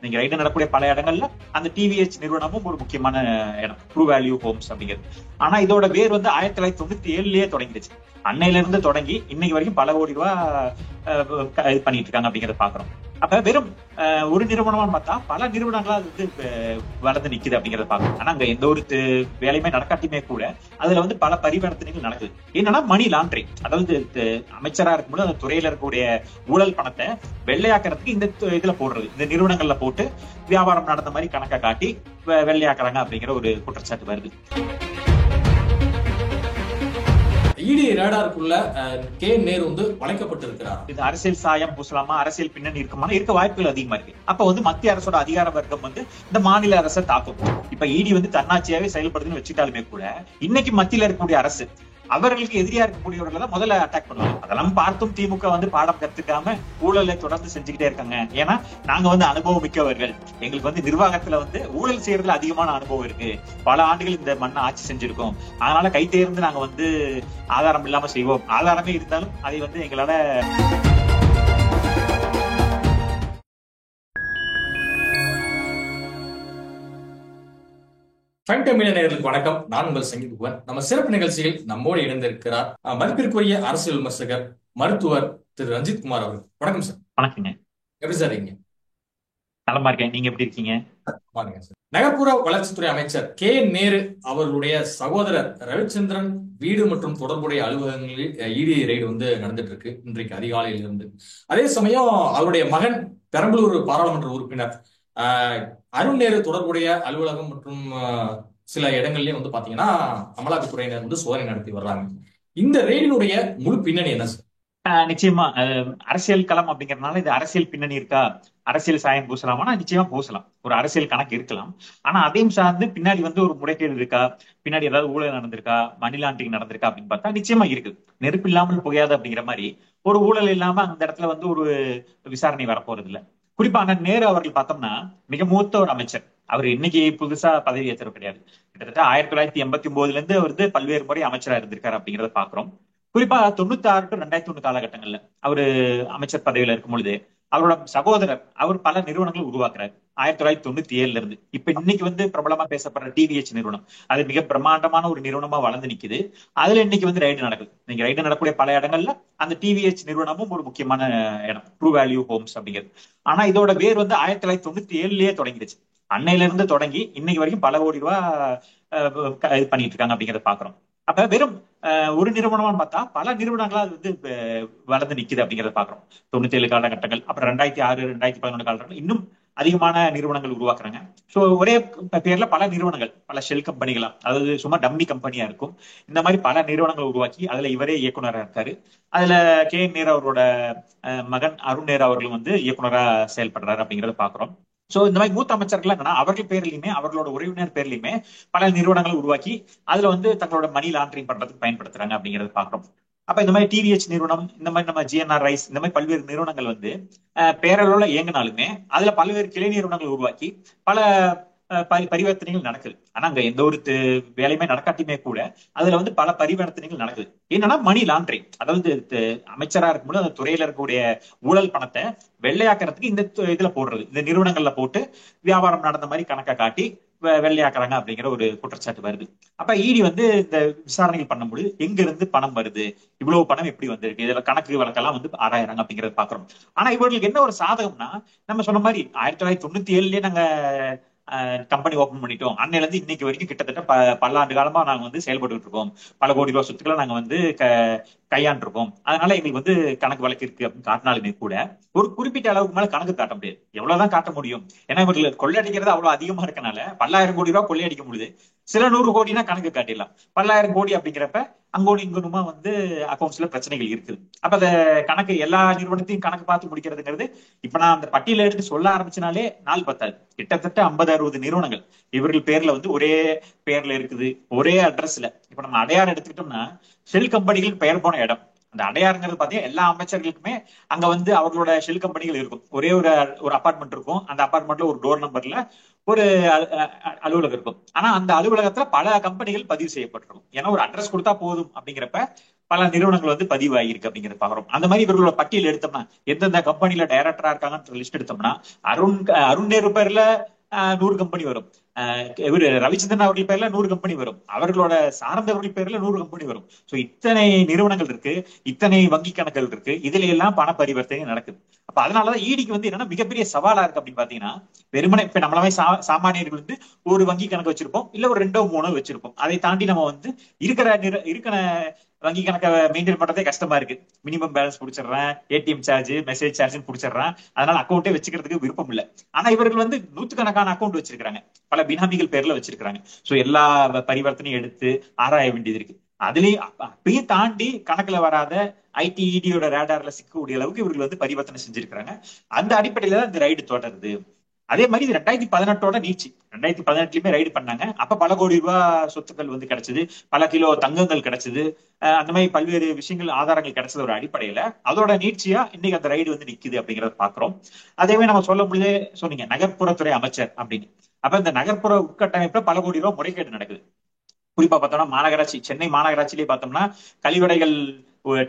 நீங்க ரைடு நடக்கூடிய பல இடங்கள்ல அந்த டிவிஹெச் நிறுவனமும் ஒரு முக்கியமான இடம், ட்ரூ வேல்யூ ஹோம்ஸ் அப்படிங்கிறது. ஆனா இதோட வேர் வந்து 1997லயே தொடங்கிடுச்சு. அன்னையில இருந்து தொடங்கி இன்னைக்கு வரைக்கும் பல கோடி ரூபாய் இது பண்ணிட்டு இருக்காங்க அப்படிங்கறத பாக்குறோம். அப்ப வெறும் ஒரு நிறுவனமா பார்த்தா பல நிறுவனங்களா அது வந்து வளர்ந்து நிக்குது அப்படிங்கறத பாக்குறோம். ஆனா அங்க எந்த ஒரு வேலையுமே நடக்காட்டியுமே கூட அதுல வந்து பல பரிவர்த்தனைகள் நடக்குது. என்னன்னா மணி லாண்டரிங், அதாவது அமைச்சரா இருக்கும்போது அந்த துறையில இருக்கக்கூடிய ஊழல் பணத்தை வெள்ளையாக்குறதுக்கு இந்த இதுல போடுறது, இந்த நிறுவனங்கள்ல போட்டு வியாபாரம் நடந்த மாதிரி கணக்கை காட்டி வெள்ளையாக்குறாங்க அப்படிங்கிற ஒரு குற்றச்சாட்டு வருது. இடி ரேடாருக்குள்ள கே நேரு வந்து வளைக்கப்பட்டிருக்கிறார். இது அரசியல் சாயம் பூசலாமா, அரசியல் பின்னணி இருக்குமா, இருக்க வாய்ப்புகள் அதிகமா இருக்கு. அப்ப வந்து மத்திய அரசோட அதிகார வர்க்கம் வந்து இந்த மாநில அரசை தாக்கும். இப்ப இடி வந்து தன்னாட்சியாவே செயல்படுதுன்னு வச்சுட்டாலுமே கூட இன்னைக்கு மத்தியில இருக்கக்கூடிய அரசு அவர்களுக்கு எதிரியா இருக்கக்கூடியவர்களை தான் முதல்ல அட்டாக் பண்ணுவாங்க. அதெல்லாம் பார்த்தும் திமுக வந்து பாடம் கத்துக்காம ஊழலை தொடர்ந்து செஞ்சுக்கிட்டே இருக்காங்க. ஏன்னா நாங்க வந்து அனுபவம் மிக்கவர்கள், எங்களுக்கு வந்து நிர்வாகத்துல வந்து ஊழல் செய்யறதுல அதிகமான அனுபவம் இருக்கு, பல ஆண்டுகள் இந்த மண்ணை ஆட்சி செஞ்சிருக்கோம், அதனால கை தேர்ந்து நாங்க வந்து ஆதாரம் இல்லாம செய்வோம், ஆதாரமே இருந்தாலும் அதை வந்து எங்களால நேயர்களுக்கு வணக்கம். நான் உங்கள் சங்கீத். நம்ம சிறப்பு நிகழ்ச்சியில் நம்மோடு இணைந்திருக்கிறார் மதிப்பிற்குரிய அரசியல் விமர்சகர் மருத்துவர் திரு ரஞ்சித் குமார் அவர்கள். வணக்கம் சார். வணக்கங்க. எப்படி சார் இருக்கீங்க? நலமா இருக்கேன், நீங்க எப்படி இருக்கீங்க? நகர்ப்புற வளர்ச்சித்துறை அமைச்சர் கே நேரு அவர்களுடைய சகோதரர் ரவிச்சந்திரன் வீடு மற்றும் தொடர்புடைய அலுவலகங்களில் இடி ரெய்டு வந்து நடந்துட்டு இருக்கு இன்றைக்கு அதிகாலையில் இருந்து. அதே சமயம் அவருடைய மகன் பெரம்பலூர் பாராளுமன்ற உறுப்பினர் அருண் நேரு தொடர்புடைய அலுவலகம் மற்றும் சில இடங்கள்லயும் வந்து பாத்தீங்கன்னா அமலாக்கத்துறையினர் வந்து சோதனை நடத்தி வர்றாங்க. இந்த ரெய்டினுடைய முழு பின்னணி என்ன சார்? நிச்சயமா அரசியல் களம் அப்படிங்கறதுனால இது அரசியல் பின்னணி இருக்கா, அரசியல் சாயம் பூசலாமா? நிச்சயமா பூசலாம், ஒரு அரசியல் கணக்கு இருக்கலாம். ஆனா அதையும் சார்ந்து பின்னாடி வந்து ஒரு முறைகேடு இருக்கா, பின்னாடி ஏதாவது ஊழல் நடந்திருக்கா, மணி லாண்டரிங் நடந்திருக்கா அப்படின்னு பார்த்தா நிச்சயமா இருக்கு. நெருப்பு இல்லாமல் புகையாது அப்படிங்கிற மாதிரி ஒரு ஊழல் இல்லாம அந்த இடத்துல வந்து ஒரு விசாரணை வரப்போறது இல்ல. குறிப்பா அண்ணன் நேரு அவர்கள் பார்த்தோம்னா மிக மூத்த ஒரு அமைச்சர். அவர் இன்னைக்கு புதுசா பதவி ஏற்றது கிடையாது. கிட்டத்தட்ட 1989 இருந்து அவர் வந்து பல்வேறு முறை அமைச்சரா இருந்திருக்காரு அப்படிங்கறத பாக்குறோம். குறிப்பா 96 டு 2001 காலகட்டங்கள்ல அவரு அமைச்சர் பதவியில இருக்கும் பொழுது அவரோட சகோதரர் அவர் பல நிறுவனங்கள் உருவாக்குறாரு. 1997 இருந்து இப்ப இன்னைக்கு வந்து பிரபலமா பேசப்படுற டிவிஹெச் நிறுவனம், அது மிக பிரம்மாண்டமான ஒரு நிறுவனமா வளர்ந்து நிக்குது. அதுல இன்னைக்கு வந்து ரைடு நடக்குது. நீங்க ரைடு நடக்கூடிய பல இடங்கள்ல அந்த டிவிஹெச் நிறுவனமும் ஒரு முக்கியமான இடம், ட்ரூ வேல்யூ ஹோம்ஸ் அப்படிங்கிறது. ஆனா இதோட வேர் வந்து 1997லயே தொடங்கிடுச்சு. அன்னையில இருந்து தொடங்கி இன்னைக்கு வரைக்கும் பல கோடி ரூபாய் இது பண்ணிட்டு இருக்காங்க அப்படிங்கறத பாக்குறோம். அப்ப வெறும் ஒரு நிறுவனமா பார்த்தா பல நிறுவனங்களா அது வந்து வளர்ந்து நிக்குது அப்படிங்கறத பாக்குறோம். 97 காலகட்டங்கள், அப்புறம் 2006 2011 காலகட்டங்கள் இன்னும் அதிகமான நிறுவனங்கள் உருவாக்குறாங்க. சோ ஒரே பேர்ல பல நிறுவனங்கள், பல ஷெல் கம்பெனிகளா, அதாவது சும்மா டம்மி கம்பெனியா இருக்கும். இந்த மாதிரி பல நிறுவனங்கள் உருவாக்கி அதுல இவரே இயக்குனரா இருக்காரு. அதுல கே நேரு அவரோட மகன் அருண் நேரு அவர்களும் வந்து இயக்குனரா செயல்படுறாரு அப்படிங்கறத பாக்குறோம். சோ இந்த மாதிரி மூத்த அமைச்சர்கள் என்னன்னா அவர்கள் பேர்லயுமே அவர்களோட உறவினர் பேர்லயுமே பல நிறுவனங்கள் உருவாக்கி அதுல வந்து தங்களோட மணி லாண்டரிங் பண்றதுக்கு பயன்படுத்துறாங்க அப்படிங்கறத பாக்குறோம். அப்ப இந்த மாதிரி டிவிஹெச் நிறுவனம், இந்த மாதிரி நம்ம ஜிஎன்ஆர் ரைஸ், இந்த மாதிரி பல்வேறு நிறுவனங்கள் வந்து பேரளவுல இயங்கினாலுமே அதுல பல்வேறு கிளை நிறுவனங்கள் உருவாக்கி பல பரிவர்த்தனைகள் நடக்குது. ஆனா அங்க எந்த ஒரு வேலையுமே நடக்காட்டியுமே கூட அதுல வந்து பல பரிவர்த்தனைகள் நடக்குது. என்னன்னா மணி லாண்டரிங், அதாவது அமைச்சரா இருக்கும்போது அந்த துறையில இருக்கக்கூடிய ஊழல் பணத்தை வெள்ளையாக்குறதுக்கு இந்த இதுல போடுறது, இந்த நிறுவனங்கள்ல போட்டு வியாபாரம் நடந்த மாதிரி கணக்கை காட்டி வெள்ளையாக்குறாங்க அப்படிங்கிற ஒரு குற்றச்சாட்டு வருது. அப்ப இடி வந்து இந்த விசாரணைகள் பண்ணும்போது எங்க இருந்து பணம் வருது, இவ்வளவு பணம் எப்படி வந்திருக்கு, இதுல கணக்கு வழக்கெல்லாம் வந்து ஆராயறாங்க அப்படிங்கறத பாக்குறோம். ஆனா இவர்களுக்கு என்ன ஒரு சாதகம்னா, நம்ம சொன்ன மாதிரி 1997லயே நாங்க கம்பெனி ஓபன் பண்ணிட்டோம், அன்னையில இருந்து இன்னைக்கு வரைக்கும் கிட்டத்தட்ட பல்லாண்டு காலமா நாங்க வந்து செயல்பட்டு இருக்கோம், பல கோடி ரூபாய் சொத்துக்களை நாங்க வந்து கையாண்டிருக்கோம், அதனால எங்களுக்கு வந்து கணக்கு வழக்கு இருக்கு அப்படின்னு காட்டினாலுமே கூட ஒரு குறிப்பிட்ட அளவுக்கு மேல கணக்கு காட்ட முடியாது. எவ்வளவுதான் காட்ட முடியும்? ஏன்னா இவர்கள் கொள்ளையடிக்கிறது அவ்வளவு அதிகமா இருக்கனால பல்லாயிரம் கோடி ரூபாய் கொள்ளையடிக்க முடியுது. சில 100 கோடினா கணக்கு காட்டிடலாம். 10,000 கோடி அப்படிங்கிறப்ப அங்கோடு இங்கோனுமா வந்து அக்கௌண்ட்ஸ்ல பிரச்சனைகள் இருக்குது. அப்ப அந்த கணக்கு எல்லா நிறுவனத்தையும் கணக்கு பார்த்து முடிக்கிறதுங்கிறது இப்ப நான் அந்த பட்டியல எடுத்து சொல்ல ஆரம்பிச்சனாலே நாள் பத்தாது. கிட்டத்தட்ட 50-60 நிறுவனங்கள் இவர்கள் பேர்ல வந்து ஒரே பேர்ல இருக்குது, ஒரே அட்ரஸ்ல. இப்ப நம்ம அடையாறு எடுத்துக்கிட்டோம்னா ஷெல் கம்பெனிகள் பெயர் போன இடம். அந்த அடையாறுங்கிறது பாத்தீங்கன்னா எல்லா அமைச்சர்களுக்குமே அங்க வந்து அவர்களோட ஷெல் கம்பெனிகள் இருக்கும். ஒரே ஒரு அபார்ட்மெண்ட் இருக்கும். அந்த அபார்ட்மெண்ட்ல ஒரு டோர் நம்பர்ல ஒரு அலுவலகம் இருக்கும். ஆனா அந்த அலுவலகத்துல பல கம்பெனிகள் பதிவு செய்யப்பட்டிருக்கும். ஏன்னா ஒரு அட்ரஸ் கொடுத்தா போதும் அப்படிங்கிறப்ப பல நிறுவனங்கள் வந்து பதிவாகிருக்கு அப்படிங்கிறத பாக்குறோம். அந்த மாதிரி இவர்களோட பட்டியல் எடுத்தோம்னா எந்தெந்த கம்பெனில டைரக்டரா இருக்காங்கன்ற லிஸ்ட் எடுத்தோம்னா அருண் அருண் நேரு பேர்ல 100 கம்பெனி வரும். இவரு ரவிச்சந்திரன் அவர்கள் பேர்ல 100 கம்பெனி வரும். அவர்களோட சார்ந்தவர்கள் பேர்ல 100 கம்பெனி வரும். சோ இத்தனை நிறுவனங்கள் இருக்கு, இத்தனை வங்கி கணக்குகள் இருக்கு, இதுல எல்லாம் பண பரிவர்த்தனை நடக்குது. அப்ப அதனாலதான் ஈடிக்கு வந்து என்னன்னா மிகப்பெரிய சவாலா இருக்கு அப்படின்னு பாத்தீங்கன்னா, வெறுமனே இப்ப நம்மளவே சாமானியர்கள் வந்து ஒரு வங்கி கணக்கு வச்சிருப்போம், இல்ல ஒரு 2-3 வச்சிருப்போம். அதை தாண்டி நம்ம வந்து இருக்கிற வங்கி கணக்கை மெயின்டைன் பண்றதே கஷ்டமா இருக்கு. மினிமம் பேலன்ஸ் புடிச்சிடுறேன், ஏடிஎம் சார்ஜ், மெசேஜ் சார்ஜ் புடிச்சிடுறேன். அதனால அக்கௌண்ட்டே வச்சுக்கிறதுக்கு விருப்பம் இல்ல. ஆனா இவர்கள் வந்து நூத்துக்கணக்கான அக்கௌண்ட் வச்சிருக்காங்க, பல பினாமிகள் பேர்ல வச்சிருக்காங்க. சோ எல்லா பரிவர்த்தனையும் எடுத்து ஆராய வேண்டியது இருக்கு. அதுலயும் அப்பயும் தாண்டி கணக்குல வராத ஐடிஇடியோட ரேடார்ல சிக்கக்கூடிய அளவுக்கு இவர்கள் வந்து பரிவர்த்தனை செஞ்சிருக்காங்க. அந்த அடிப்படையில தான் இந்த ரைடு தொடருது. அதே மாதிரி இது 2018 நீட்சி. 2018 ரைடு பண்ணாங்க. அப்ப பல கோடி ரூபாய் சொத்துக்கள் வந்து கிடைச்சது, பல கிலோ தங்கங்கள் கிடைச்சது, அந்த மாதிரி பல்வேறு விஷயங்கள் ஆதாரங்கள் கிடைச்சது ஒரு அடிப்படையில அதோட நீட்சியா இன்னைக்கு அந்த ரைடு வந்து நிக்குது அப்படிங்கறத பாக்குறோம். அதேவே நம்ம சொல்ல முடியுது, சொன்னீங்க நகர்ப்புறத்துறை அமைச்சர் அப்படின்னு. அப்ப இந்த நகர்ப்புற உட்கட்டமைப்புல பல கோடி ரூபாய் முறைகேடு நடக்குது. குறிப்பா பார்த்தோம்னா மாநகராட்சி, சென்னை மாநகராட்சியிலேயே பார்த்தோம்னா கழிவறைகள்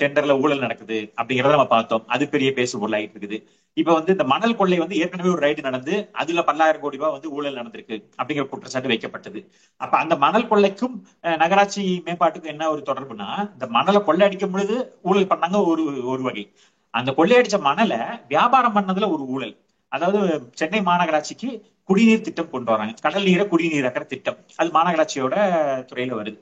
டெண்டர்ல ஊழல் நடக்குது அப்படிங்கறத நம்ம பார்த்தோம். அது பெரிய பேசு பொருளாயிட்டு இருக்குது. இப்ப வந்து இந்த மணல் கொள்ளை வந்து ஏற்கனவே ஒரு ரைடு நடந்து அதுல 10,000 கோடி ரூபாய் வந்து ஊழல் நடந்திருக்கு அப்படிங்கிற குற்றச்சாட்டு வைக்கப்பட்டது. அப்ப அந்த மணல் கொள்ளைக்கும் நகராட்சி மேம்பாட்டுக்கும் என்ன ஒரு தொடர்புனா, இந்த மணலை கொள்ளை அடிக்கும் பொழுது ஊழல் பண்ணாங்க ஒரு ஒரு வகை, அந்த கொள்ளையடிச்ச மணலை வியாபாரம் பண்ணதுல ஒரு ஊழல். அதாவது சென்னை மாநகராட்சிக்கு குடிநீர் திட்டம் கொண்டு வராங்க, கடல் நீரை குடிநீராக்கிற திட்டம். அது மாநகராட்சியோட துறையில வருது,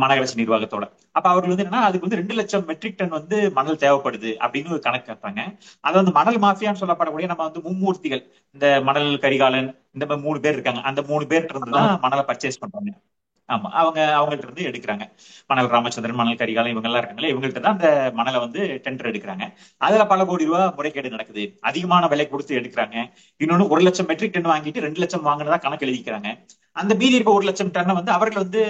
மாநகராட்சி நிர்வாகத்தோட. அப்ப அவர்கள் வந்து என்னன்னா அதுக்கு வந்து 2 லட்சம் மெட்ரிக் டன் வந்து மணல் தேவைப்படுது அப்படின்னு ஒரு கணக்கு கேட்பாங்க. அதை வந்து மணல் மாஃபியான்னு சொல்லப்படக்கூடிய நம்ம வந்து மும்மூர்த்திகள், இந்த மணல் கரிகாலன், இந்த மாதிரி 3 பேர் இருக்காங்க. அந்த 3 பேர்கிட்ட இருந்து தான் மணலை பர்ச்சேஸ் பண்றாங்க. ஆமா, அவங்கள்ட்ட இருந்து எடுக்கிறாங்க. மணல் ராமச்சந்திரன், மணல் கரிகாலன் இவங்க எல்லாம் இருக்காங்களே, இவங்கள்ட்ட தான் அந்த மணலை வந்து டெண்டர் எடுக்கிறாங்க. அதுல பல கோடி ரூபாய் முறைகேடு நடக்குது, அதிகமான விலை கொடுத்து எடுக்கிறாங்க. இன்னொன்னு 1 லட்சம் மெட்ரிக் டன் வாங்கிட்டு 2 லட்சம் வாங்கினதா கணக்கு எழுதிக்கிறாங்க. அந்த மீதி இருக்க 1 லட்சம் டன்னை வந்து அவர்கள் வந்து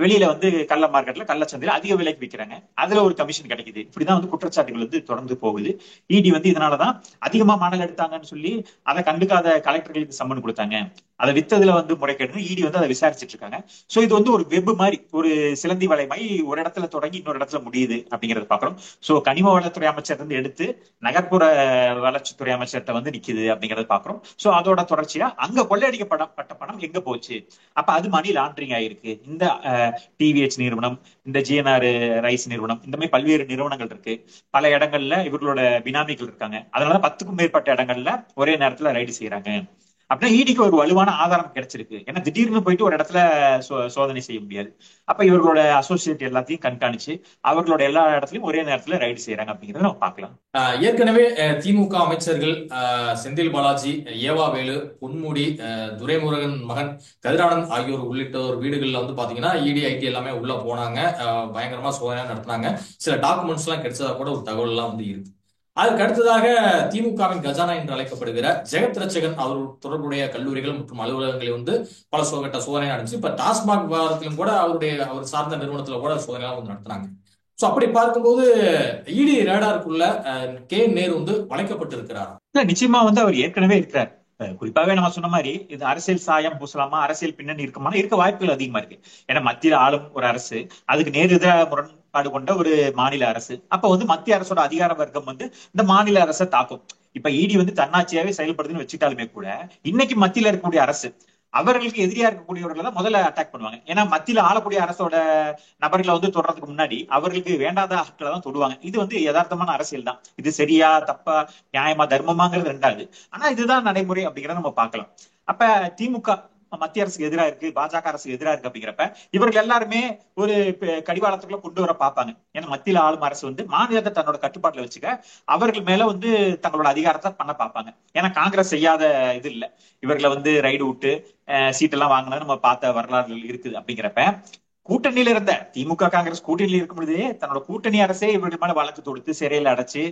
வெளியில வந்து கள்ள மார்க்கெட்ல, கள்ளச்சந்தையில அதிக விலைக்கு விற்கிறாங்க. அதுல ஒரு கமிஷன் கிடைக்குது. இப்படிதான் வந்து குற்றச்சாட்டுகள் வந்து தொடர்ந்து போகுது. இடி வந்து இதனாலதான் அதிகமா மணல் எடுத்தாங்கன்னு சொல்லி அதை கண்டுக்காத கலெக்டர்களுக்கு சம்மன் கொடுத்தாங்க, அதை வித்ததுல வந்து முறைகேடு இடி வந்து அதை விசாரிச்சுட்டு இருக்காங்க. சோ இது வந்து ஒரு வெப் மாதிரி, ஒரு சிலந்தி வலை மாதிரி ஒரு இடத்துல தொடங்கி இன்னொரு இடத்துல முடியுது அப்படிங்கறத பாக்குறோம். சோ கனிம வளத்துறை அமைச்சர் இருந்து எடுத்து நகர்ப்புற வளர்ச்சித்துறை அமைச்சர்கிட்ட வந்து நிக்குது அப்படிங்கறத பாக்குறோம். சோ அதோட தொடர்ச்சியா அங்க கொள்ளையடிக்கப்பட்ட பணம் எங்க போச்சு, அப்ப அது மணி லாண்டரிங் ஆயிருக்கு. இந்த டிவிஎச் நிறுவனம், இந்த ஜிஎன்ஆர் ரைஸ் நிறுவனம், இந்த மாதிரி பல்வேறு நிறுவனங்கள் இருக்கு. பல இடங்கள்ல இவர்களோட பினாமிகள் இருக்காங்க. அதனால 10க்கும் மேற்பட்ட இடங்கள்ல ஒரே நேரத்துல ரைடு செய்யறாங்க. அப்படின்னா ஈடிக்கு ஒரு வலுவான ஆதாரம் கிடைச்சிருக்கு. ஏன்னா திடீர்னு போயிட்டு ஒரு இடத்துல சோதனை செய்ய முடியாது. அப்ப இவர்களோட அசோசியேட் எல்லாத்தையும் கண்காணிச்சு அவர்களோட எல்லா இடத்துலயும் ஒரே நேரத்துல ரைடு செய்யறாங்க அப்படிங்கறத நம்ம பார்க்கலாம். ஏற்கனவே திமுக அமைச்சர்கள் செந்தில் பாலாஜி, ஏவாவேலு, பொன்முடி, துரைமுருகன் மகன் கதிரானந்த் ஆகியோர் உள்ளிட்டோர் வீடுகள்ல வந்து பாத்தீங்கன்னா இடி ஐடி எல்லாமே உள்ள போனாங்க, பயங்கரமா சோதனை நடத்தினாங்க. சில டாக்குமெண்ட்ஸ் எல்லாம் கிடைச்சதா கூட ஒரு தகவல் எல்லாம் வந்து இருக்கு. அதுக்கு அடுத்ததாக திமுகவின் கஜானா என்று அழைக்கப்படுகிற ஜெகத் ரட்சகன் அவர் தொடர்புடைய கல்லூரிகள் மற்றும் அலுவலகங்களில் வந்து பல சோதனை நடந்துச்சு. இப்ப டாஸ்மாக் விவகாரத்திலும் கூட அவர் சார்ந்த நிறுவனத்துல கூட சோதனை வந்து நடத்தினாங்க. சோ அப்படி பார்க்கும்போது இடி ரேடாருக்குள்ள கே நேரு வந்து வளைக்கப்பட்டிருக்கிறார். நிச்சயமா வந்து அவர் ஏற்கனவே இருக்கிறார். குறிப்பாவே நம்ம சொன்ன மாதிரி இது அரசியல் சாயம் பூசலாமா, அரசியல் பின்னணி இருக்குமா, இருக்க வாய்ப்புகள் அதிகமா இருக்கு. ஏன்னா மத்தியில் ஆளும் ஒரு அரசு, அதுக்கு நேர் எதிராக முரண்பாடு கொண்ட ஒரு மாநில அரசு. அப்ப வந்து மத்திய அரசோட அதிகார வர்க்கம் வந்து இந்த மாநில அரசை தாக்கும். இப்ப இடி வந்து தன்னாட்சியாவே செயல்படுதுன்னு வச்சுட்டாலுமே கூட இன்னைக்கு மத்தியில இருக்கக்கூடிய அரசு அவர்களுக்கு எதிரியா இருக்கக்கூடியவர்களை தான் முதல்ல அட்டாக் பண்ணுவாங்க. ஏன்னா மத்தியில ஆளக்கூடிய அரசோட நபர்களை வந்து தொடர்றதுக்கு முன்னாடி அவர்களுக்கு வேண்டாத ஆட்களை தான் தொடுவாங்க. இது வந்து யதார்த்தமான அரசியல் தான். இது சரியா தப்பா, நியாயமா தர்மமாங்கிறது ரெண்டாவது. ஆனா இதுதான் நடைமுறை அப்படிங்கிறத நம்ம பார்க்கலாம். அப்ப திமுக மத்திய அரசுக்கு எதிராக இருக்கு, பாஜக அரசுக்கு எதிராக இருக்கு அப்படிங்கிறப்ப இவர்கள் எல்லாருமே ஒரு கடிவாளத்துக்குள்ள கொண்டு வர பார்ப்பாங்க. ஏன்னா மத்தியில ஆளும் அரசு வந்து மாநிலத்தை தன்னோட கட்டுப்பாட்டுல வச்சுக்க அவர்கள் மேல வந்து தங்களோட அதிகாரத்தை பண்ண பார்ப்பாங்க. ஏன்னா காங்கிரஸ் செய்யாத இது இல்ல, இவர்களை வந்து ரைடு விட்டு சீட்டெல்லாம் வாங்கினது நம்ம பார்த்த வரலாறுகள் இருக்குது. அப்படிங்கிறப்ப கூட்டணியில இருந்த திமுக காங்கிரஸ் கூட்டணியில இருக்கும் பொழுதே தன்னோட கூட்டணி அரசே இவர்கள் மேல வழக்கு தொடுத்து சிறையில அடைச்சு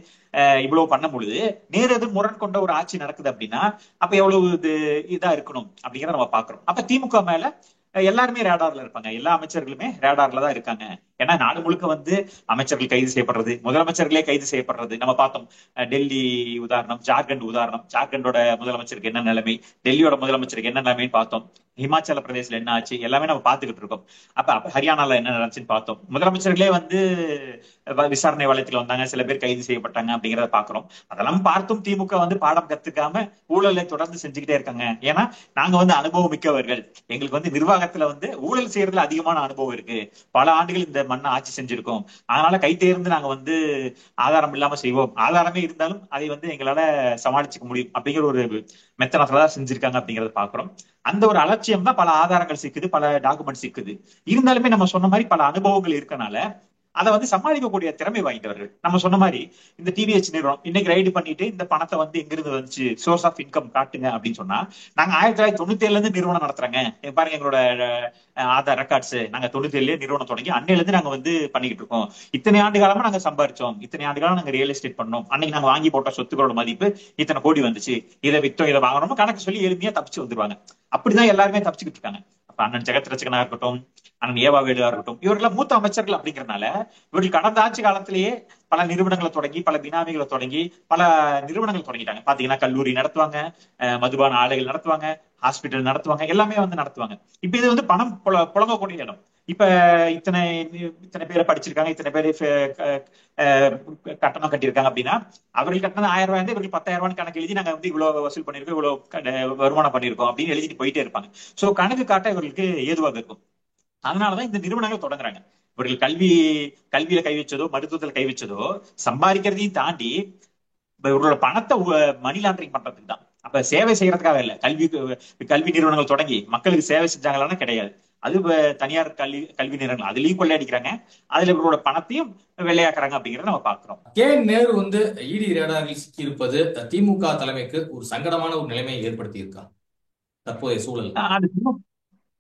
இவ்வளவு பண்ண பொழுது நேரது முரண் கொண்ட ஒரு ஆட்சி நடக்குது அப்படின்னா அப்ப எவ்வளவு இதா இருக்கணும் அப்படிங்கிறத நம்ம பாக்குறோம். அப்ப திமுக மேல எல்லாருமே ரேடார்ல இருப்பாங்க, எல்லா அமைச்சர்களுமே ரேடார்ல தான் இருக்காங்க. ஏன்னா நாடு முழுக்க வந்து அமைச்சர்கள் கைது செய்யப்படுறது, முதலமைச்சர்களே கைது செய்யப்படுறது நம்ம பார்த்தோம். டெல்லி உதாரணம், ஜார்க்கண்ட் உதாரணம். ஜார்க்கண்டோட முதலமைச்சருக்கு என்ன நிலைமை, டெல்லியோட முதலமைச்சருக்கு என்ன நிலைமைன்னு பார்த்தோம். ஹிமாச்சல பிரதேசல என்ன ஆச்சு எல்லாமே நம்ம பார்த்துக்கிட்டு இருக்கோம். அப்ப ஹரியானால என்ன நடந்துச்சுன்னு பார்த்தோம். முதலமைச்சர்களே வந்து விசாரணை வளையத்துல வந்தாங்க, சில பேர் கைது செய்யப்பட்டாங்க அப்படிங்கிறத பாக்குறோம். அதெல்லாம் பார்த்தும் திமுக வந்து பாடம் கத்துக்காம ஊழலை தொடர்ந்து செஞ்சுக்கிட்டே இருக்காங்க. ஏன்னா நாங்க வந்து அனுபவம் மிக்கவர்கள், எங்களுக்கு வந்து நிர்வாகத்துல வந்து ஊழல் செய்யறதுல அதிகமான அனுபவம் இருக்கு, பல ஆண்டுகள் இந்த மண்ணை ஆட்சி செஞ்சிருக்கோம், அதனால கை தேர்ந்து நாங்க வந்து ஆதாரம் இல்லாம செய்வோம், ஆதாரமே இருந்தாலும் அதை வந்து எங்களால சமாளிச்சுக்க முடியும் அப்படிங்கிற ஒரு மெத்தனத்துல செஞ்சிருக்காங்க அப்படிங்கறத பாக்குறோம். அந்த ஒரு அலட்சியம் தான் பல ஆதாரங்கள் சிக்குது, பல டாக்குமெண்ட் சிக்குது. இருந்தாலுமே நம்ம சொன்ன மாதிரி பல அனுபவங்கள் இருக்கனால அதை வந்து சமாளிக்கக்கூடிய திறமை வாய்ந்தவர்கள். நம்ம சொன்ன மாதிரி இந்த டிவிஹெச் நிறுவனம் இன்னைக்கு ரைடு பண்ணிட்டு இந்த பணத்தை வந்து எங்கிருந்து வந்துச்சு, சோர்ஸ் ஆஃப் இன்கம் காட்டுங்க அப்படின்னு சொன்னா, நாங்க 1997 இருந்து நிறுவனம் நடத்துறாங்க, பாருங்க எங்களோட ஆதார் ரெக்கார்ட்ஸ், நாங்க 97 நிறுவனம் தொடங்கி அன்னையில இருந்து நாங்க வந்து பண்ணிக்கிட்டு இருக்கோம், இத்தனை ஆண்டு காலமா நாங்க சம்பாரிச்சோம், இத்தனை ஆண்டு காலம் நாங்க ரியல் எஸ்டேட் பண்ணோம், அன்னைக்கு நாங்க வாங்கி போட்ட சொத்துக்களோட மதிப்பு இத்தனை கோடி வந்துச்சு, இதை வித்தோம் இதை வாங்கணும் கணக்கு சொல்லி எளிமையா தப்பிச்சு வந்துருவாங்க. அப்படிதான் எல்லாருமே தப்பிச்சுக்கிட்டு இருக்காங்க. அண்ணன் ஜெகத் ரட்சகனா இருக்கட்டும், அண்ணன் ஏவா வேலுவா இருக்கட்டும், இவர்கள் மூத்த அமைச்சர்கள் அப்படிங்கறதுனால இவர்கள் கடந்த ஆட்சி காலத்திலேயே பல நிறுவனங்களை தொடங்கி, பல பினாமிகளை தொடங்கி, பல நிறுவனங்கள் தொடங்கிட்டாங்க. பாத்தீங்கன்னா கல்லூரி நடத்துவாங்க, மதுபான ஆலைகள் நடத்துவாங்க, ஹாஸ்பிட்டல் நடத்துவாங்க, எல்லாமே வந்து நடத்துவாங்க. இப்ப இது வந்து பணம் புழங்கக்கூடிய இடம். இப்ப இத்தனை இத்தனை பேரை படிச்சிருக்காங்க, இத்தனை பேர் கட்டணம் கட்டியிருக்காங்க அப்படின்னா, அவர்கள் கட்டணம் 1000 ரூபாய், இவர்கள் 10,000 ரூபாய் கணக்கு எழுதி நாங்க வந்து இவ்வளவு வசூல் பண்ணிருக்கோம், இவ்வளவு வருமானம் பண்ணிருக்கோம் அப்படின்னு எழுதிட்டு போயிட்டே இருப்பாங்க. சோ கணக்கு காட்ட இவர்களுக்கு ஏதுவாக இருக்கும். அதனாலதான் இந்த நிறுவனங்கள் தொடங்குறாங்க. இவர்கள் கல்வியில கை வச்சதோ, மருத்துவத்தில் கை வச்சதோ, சம்பாதிக்கிறதையும் தாண்டி இவர்களோட பணத்தை மணி லாண்டரிங் பண்றதுக்கு தான். அப்ப சேவை செய்யறதுக்காக இல்ல. கல்வி நிறுவனங்கள் தொடங்கி மக்களுக்கு சேவை செஞ்சாங்களான்னா கிடையாது. அது தனியார் கல்வி நிறுவனங்கள் அதுலயும் கொள்ளையடிக்கிறாங்க, அதுல இவர்களோட பணத்தையும் வெள்ளையாக்குறாங்க அப்படிங்கறத நம்ம பாக்குறோம். நேரு வந்து இடி ரேடாரில் சிக்கி இருப்பது திமுக தலைமைக்கு ஒரு சங்கடமான ஒரு நிலைமையை ஏற்படுத்தி இருக்கா தற்போதைய சூழல்?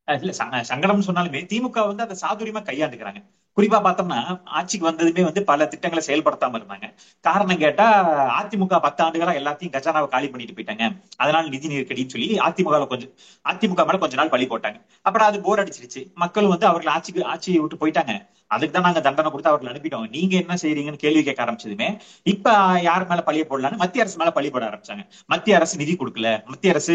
இல்ல சங்கடம் சொன்னாலுமே திமுக வந்து அதை சாதுரியமா கையாண்டுக்கிறாங்க. குறிப்பா பார்த்தோம்னா ஆட்சிக்கு வந்ததுமே வந்து பல திட்டங்களை செயல்படுத்தாம இருந்தாங்க. காரணம் கேட்டா அதிமுக 10 ஆண்டுகளா எல்லாத்தையும் கஜானாவை காலி பண்ணிட்டு போயிட்டாங்க, அதனால நிதி நெருக்கடின்னு சொல்லி அதிமுக மேல கொஞ்ச நாள் பழி போட்டாங்க. அப்புறம் அது போர் அடிச்சிருச்சு, மக்கள் வந்து அவர்கள் ஆட்சியை விட்டு போயிட்டாங்க, அதுக்கு தான் நாங்க தண்டனை கொடுத்து அவர்கள் அனுப்பிட்டோம், நீங்க என்ன செய்றீங்கன்னு கேள்வி கேட்க ஆரம்பிச்சதுமே இப்ப யார் மேல பழிய போடலான்னு மத்திய அரசு மேல பழி போட ஆரம்பிச்சாங்க. மத்திய அரசு நிதி கொடுக்கல, மத்திய அரசு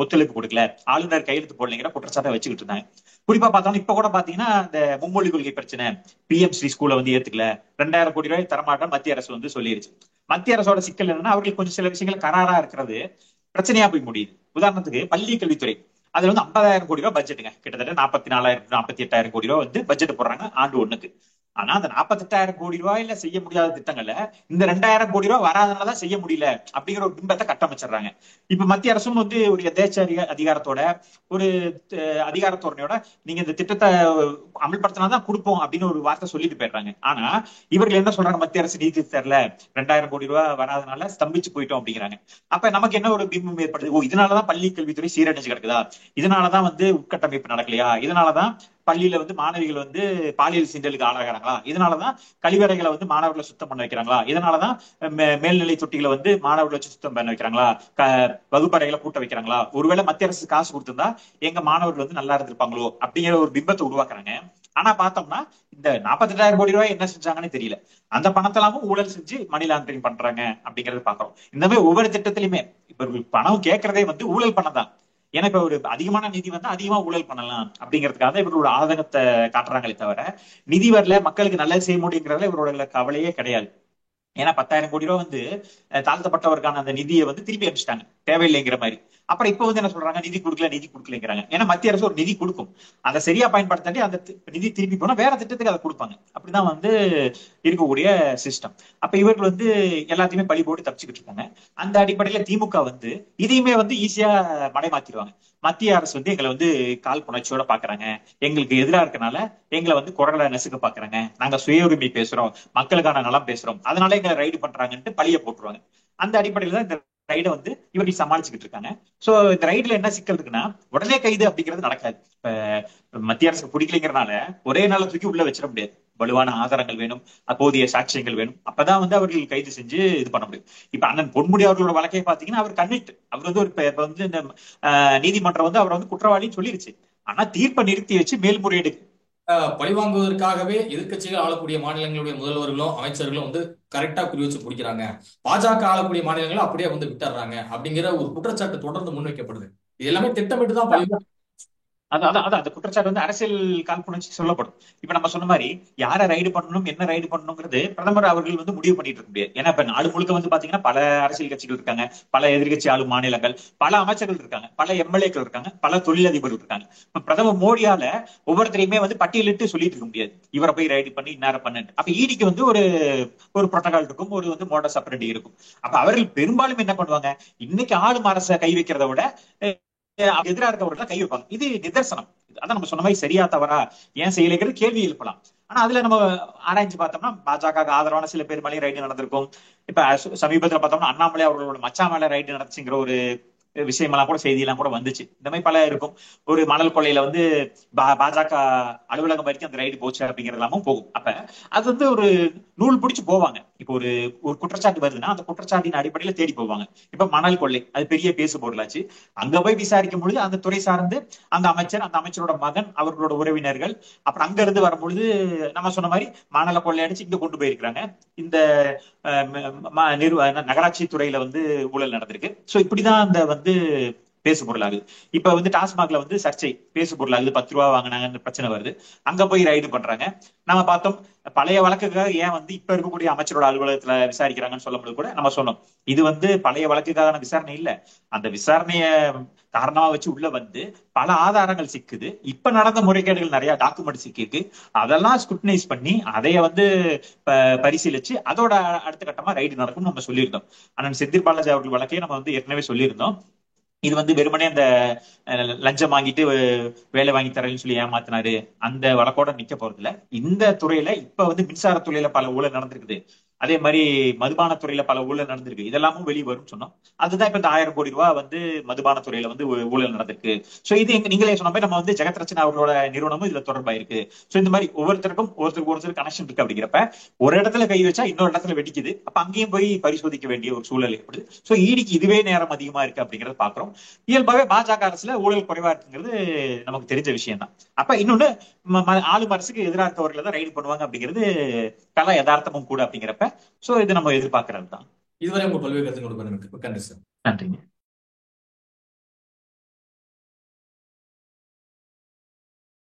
ஒத்துழைப்பு கொடுக்கல, ஆளுநர் கையெழுத்து போடலைங்கிற குற்றச்சாட்டை வச்சுக்கிட்டு இருந்தாங்க. குறிப்பா பார்த்தோம்னா இப்ப கூட பாத்தீங்கன்னா இந்த மும்மொழி கொள்கை பிரச்சனை, பிஎம் ஸ்ரீ ஸ்கூலை வந்து ஏத்துக்கல, 2000 கோடி ரூபாய் தரமாட்டோம் மத்திய அரசு வந்து சொல்லிருச்சு. மத்திய அரசோட சிக்கல் என்னன்னா அவர்களுக்கு கொஞ்சம் சில விஷயங்கள் கராரா இருக்கிறது பிரச்சனையா போய் முடியுது. உதாரணத்துக்கு பள்ளி கல்வித்துறை, அதுல வந்து 50,000 கோடி ரூபாய் பட்ஜெட்டுங்க, கிட்டத்தட்ட 44,000 48,000 கோடி ரூபாய் வந்து பட்ஜெட் போடுறாங்க ஆண்டு ஒண்ணுக்கு. ஆனா அந்த 48,000 கோடி ரூபாயில செய்ய முடியாத திட்டங்களை இந்த 2,000 கோடி ரூபாய் வராதனாலதான் செய்ய முடியல அப்படிங்கிற ஒரு பிம்பத்தை கட்டமைச்சிடுறாங்க. இப்ப மத்திய அரசும் வந்து ஒரு எதேச்ச அதிகாரத்தோட, ஒரு அதிகாரத்தோரணையோட நீங்க இந்த திட்டத்தை அமல்படுத்தினாதான் கொடுப்போம் அப்படின்னு ஒரு வார்த்தை சொல்லிட்டு போயிடுறாங்க. ஆனா இவர்கள் என்ன சொல்றாங்க, மத்திய அரசு நிதி தரல, 2,000 கோடி ரூபாய் வராதனால ஸ்தம்பிச்சு போயிட்டோம் அப்படிங்கிறாங்க. அப்ப நமக்கு என்ன ஒரு பிம்பம் ஏற்படுது, ஓ இதனாலதான் பள்ளி கல்வித்துறை சீரழிஞ்சு கிடக்குதா, இதனாலதான் வந்து உட்கட்டமைப்பு நடக்கலையா, இதனாலதான் பள்ளியில வந்து மாணவிகள் வந்து பாலியல் சீண்டலுக்கு ஆளாகிறாங்களா, இதனாலதான் கழிவறைகளை வந்து மாணவர்களை சுத்தம் பண்ண வைக்கிறாங்களா, இதனாலதான் மேல்நிலை தொட்டிகளை வந்து மாணவர்களை வச்சு சுத்தம் பண்ண வைக்கிறாங்களா, வகுப்பறைகளை கூட்ட வைக்கிறாங்களா, ஒருவேளை மத்திய அரசு காசு கொடுத்திருந்தா எங்க மாணவர்கள் வந்து நல்லா இருந்திருப்பாங்களோ அப்படிங்கிற ஒரு பிம்பத்தை உருவாக்குறாங்க. ஆனா பார்த்தோம்னா இந்த 48,000 கோடி ரூபாய் என்ன செஞ்சாங்கன்னு தெரியல, அந்த பணத்தெல்லாமும் ஊழல் செஞ்சு மணி லாண்டரிங் பண்றாங்க அப்படிங்கறத பாக்குறோம். இந்த மாதிரி ஒவ்வொரு திட்டத்திலுமே இப்ப பணம் கேட்கறதே வந்து ஊழல் பணம் தான். ஏன்னா இப்ப ஒரு அதிகமான நிதி வந்து அதிகமா ஊழல் பண்ணலாம் அப்படிங்கிறதுக்காக இவர்களோட ஆதங்கத்தை காட்டுறாங்களே தவிர, நிதி வரல மக்களுக்கு நல்லது செய்ய முடியுங்கிறதுல இவரோட கவலையே கிடையாது. ஏன்னா 10,000 கோடி ரூபாய் வந்து தாழ்த்தப்பட்டவருக்கான அந்த நிதியை வந்து திருப்பி அனுப்பிச்சிட்டாங்க தேவையில்லைங்கிற மாதிரி. அப்புறம் இப்ப வந்து என்ன சொல்றாங்க, நிதி கொடுக்கலங்கிறாங்க. ஏன்னா மத்திய அரசு ஒரு நிதி கொடுக்கும், அதை சரியா பயன்படுத்தாட்டி அந்த நிதி திருப்பி போனா வேற திட்டத்துக்கு அதை கொடுப்பாங்க. அப்படிதான் வந்து இருக்கக்கூடிய சிஸ்டம். அப்ப இவர்கள் வந்து எல்லாத்தையுமே பழி போட்டு தப்பிச்சுக்கிட்டு இருக்காங்க. அந்த அடிப்படையில திமுக வந்து இதையுமே வந்து ஈஸியா மடைமாத்திடுவாங்க. மத்திய அரசு வந்து எங்களை வந்து கால் புணர்ச்சியோட பாக்குறாங்க, எங்களுக்கு எதிராக இருக்கனால எங்களை வந்து குரலை நசுக்க பாக்குறாங்க, நாங்க சுய உரிமை பேசுறோம், மக்களுக்கான நலம் பேசுறோம், அதனால எங்களை ரைடு பண்றாங்கன்ட்டு பழிய போட்டுருவாங்க. அந்த அடிப்படையில தான் இந்த ரைடை வந்து இவர்கள் சமாளிச்சுக்கிட்டு இருக்காங்க. சோ இந்த ரைடுல என்ன சிக்கல் இருக்குன்னா, உடனே கைது அப்படிங்கிறது நடக்காது. இப்ப மத்திய அரசுக்கு பிடிக்கலைங்கிறனால ஒரே நாள தூக்கி உள்ள வச்சிட முடியாது, வலுவான ஆதாரங்கள் வேணும், அப்போதைய சாட்சியங்கள் வேணும், அப்பதான் வந்து அவர்கள் கைது செஞ்சு இது பண்ண முடியும். இப்ப அண்ணன் பொன்முடி அவர்களோட வழக்கை பாத்தீங்கன்னா அவர் கன்விக்ட், அவர் வந்து ஒரு வந்து இந்த நீதிமன்றம் வந்து அவரை வந்து குற்றவாளின்னு சொல்லிருச்சு. ஆனா தீர்ப்பை நிறுத்தி வச்சு மேல்முறையீடு பழிவாங்குவதற்காகவே எதிர்க்கட்சிகள் ஆளக்கூடிய மாநிலங்களுடைய முதல்வர்களும் அமைச்சர்களும் வந்து கரெக்டா குறி வச்சு பிடிக்கிறாங்க, பாஜக ஆளக்கூடிய மாநிலங்களும் அப்படியே வந்து விட்டுறாங்க அப்படிங்கிற ஒரு குற்றச்சாட்டு தொடர்ந்து முன்வைக்கப்படுது. இது எல்லாமே திட்டமிட்டு தான் பழி. அதான் அந்த குற்றச்சாட்டு வந்து அரசியல் காழ்ப்புணர்ச்சி சொல்லப்படும். இப்ப நம்ம சொன்ன மாதிரி யாரை ரைடு பண்ணணும், என்ன ரைடு பண்ணணுங்கிறது பிரதமர் அவர்கள் வந்து முடிவு பண்ணிட்டு இருக்க முடியாது. ஏன்னா இப்ப நாடு முழுக்க வந்து பாத்தீங்கன்னா பல அரசியல் கட்சிகள் இருக்காங்க, பல எதிர்கட்சி ஆளும் மாநிலங்கள், பல அமைச்சர்கள் இருக்காங்க, பல எம்எல்ஏக்கள் இருக்காங்க, பல தொழிலதிபர்கள் இருக்காங்க. இப்ப பிரதமர் மோடியால ஒவ்வொருத்தரையுமே வந்து பட்டியலிட்டு சொல்லிட்டு இருக்க முடியாது, இவரை போய் ரைடு பண்ணி இன்னார பண்ணு. அப்ப ஈடிக்கு வந்து ஒரு ஒரு புரோட்டோகால் இருக்கும், ஒரு வந்து மோடஸ் ஆபரண்டி இருக்கும். அப்ப அவர்கள் பெரும்பாலும் என்ன பண்ணுவாங்க, இன்னைக்கு ஆளும் அரசை கை வைக்கிறத விட எதிராக இருக்கவர்கள் கை வைப்பாங்க. இது நிதர்சனம். அதான் நம்ம சொன்ன மாதிரி சரியா தவறா ஏன் செய்யலைங்கிறது கேள்வி எழுப்பலாம். ஆனா அதுல நம்ம ஆராய்ச்சி பார்த்தோம்னா பாஜக ஆதரவான சில பேர் மேலேயும் ரைடு நடந்திருக்கும். இப்ப சமீபத்துல பார்த்தோம்னா அண்ணாமலை அவர்களோட மச்சா மேல ரைடு நடந்துச்சுங்கிற ஒரு விஷயமெல்லாம் கூட செய்தியெல்லாம் கூட வந்துச்சு. இந்த மாதிரி பல இருக்கும். ஒரு மணல் கொள்ளையில வந்து பாஜக அலுவலகம் வரைக்கும் அந்த ரைடு போச்சு அப்படிங்கறதெல்லாமும் போகும். அப்ப அது வந்து ஒரு நூல் பிடிச்சு போவாங்க. இப்போ ஒரு ஒரு குற்றச்சாட்டு வருதுன்னா அந்த குற்றச்சாட்டின் அடிப்படையில தேடி போவாங்க. இப்ப மணல் கொள்ளை அது பெரிய பேசு பொருளாச்சு. அங்க போய் விசாரிக்கும் பொழுது அந்த துறை சார்ந்து அந்த அமைச்சர், அந்த அமைச்சரோட மகன், அவர்களோட உறவினர்கள், அப்புறம் அங்க இருந்து வரும்பொழுது நம்ம சொன்ன மாதிரி மணலை கொள்ளையடிச்சு இங்க கொண்டு போயிருக்கிறாங்க. இந்த நகராட்சி துறையில வந்து ஊழல் நடந்திருக்கு. சோ இப்படிதான் அந்த வந்து பேசு பொருளாகுது. இப்ப வந்து டாஸ்மாக்ல வந்து சர்ச்சை பேசு பொருளாகுது, 10 ரூபா வாங்கினாங்கன்னு பிரச்சனை வருது. அங்க போய் ரைடு பண்றாங்க. நம்ம பார்த்தோம் பழைய வழக்குக்காக ஏன் வந்து இப்ப இருக்கக்கூடிய அமைச்சரோட அலுவலகத்துல விசாரிக்கிறாங்கன்னு சொல்லும்போது கூட நம்ம சொன்னோம், இது வந்து பழைய வழக்குக்கான விசாரணை இல்ல. அந்த விசாரணைய காரணமா வச்சு உள்ள வந்து பல ஆதாரங்கள் சிக்குது. இப்ப நடந்த முறைகேடுகள் நிறைய டாக்குமெண்ட் சிக்கிருக்கு. அதெல்லாம் ஸ்க்ரூட்டனைஸ் பண்ணி அதைய வந்து பரிசீலிச்சு அதோட அடுத்த கட்டமா ரைடு நடக்கும் நம்ம சொல்லியிருந்தோம். அண்ணன் செந்தில் பாலாஜி அவர்கள் வழக்கையே நம்ம வந்து ஏற்கனவே சொல்லியிருந்தோம். இது வந்து வெறுமனே அந்த லஞ்சம் வாங்கிட்டு வேலை வாங்கி தரேன்னு சொல்லி ஏமாத்தினாரு அந்த வழக்கோட நிக்க போறது இல்ல. இந்த துறையில இப்ப வந்து மின்சாரத்துறையில பல ஊழல் நடந்திருக்குது. அதே மாதிரி மதுபான துறையில பல ஊழல் நடந்திருக்கு. இதெல்லாமும் வெளியே வரும்னு சொன்னோம். அதுதான் இப்ப இந்த 1000 கோடி ரூபாய் வந்து மதுபான துறையில வந்து ஊழல் நடந்திருக்கு. சோ இது நீங்களே சொன்ன மாதிரி நம்ம வந்து ஜெகத் ரச்சனா அவர்களோட நிறுவனமும் இதுல தொடர்பாயிருக்கு. சோ இந்த மாதிரி ஒவ்வொருத்தருக்கு கனெக்ஷன் இருக்கு. அப்படிங்கிறப்ப ஒரு இடத்துல கை வச்சா இன்னொரு இடத்துல வெடிக்குது. அப்ப அங்கேயும் போய் பரிசோதிக்க வேண்டிய ஒரு சூழல் ஏற்படுது. சோ ஈடிக்கு இதுவே நேரம் அதிகமா இருக்கு அப்படிங்கறத பாக்குறோம். இயல்பாவே பாஜக அரசுல ஊழல் குறைவா இருக்குங்கிறது நமக்கு தெரிஞ்ச விஷயம் தான். அப்ப இன்னொன்னு ஆளும் அரசுக்கு எதிராக இருக்கவர்களை தான் ரைடு பண்ணுவாங்க அப்படிங்கிறது கல யதார்த்தமும் கூட. அப்படிங்கிறப்ப சோ இது நம்ம எதிர்பார்க்கறது தான். இதுவரை உங்க பல்வேறு கருத்துக்கள் கொடுப்பதற்கு மிக்க நன்றி சார். நன்றிங்க.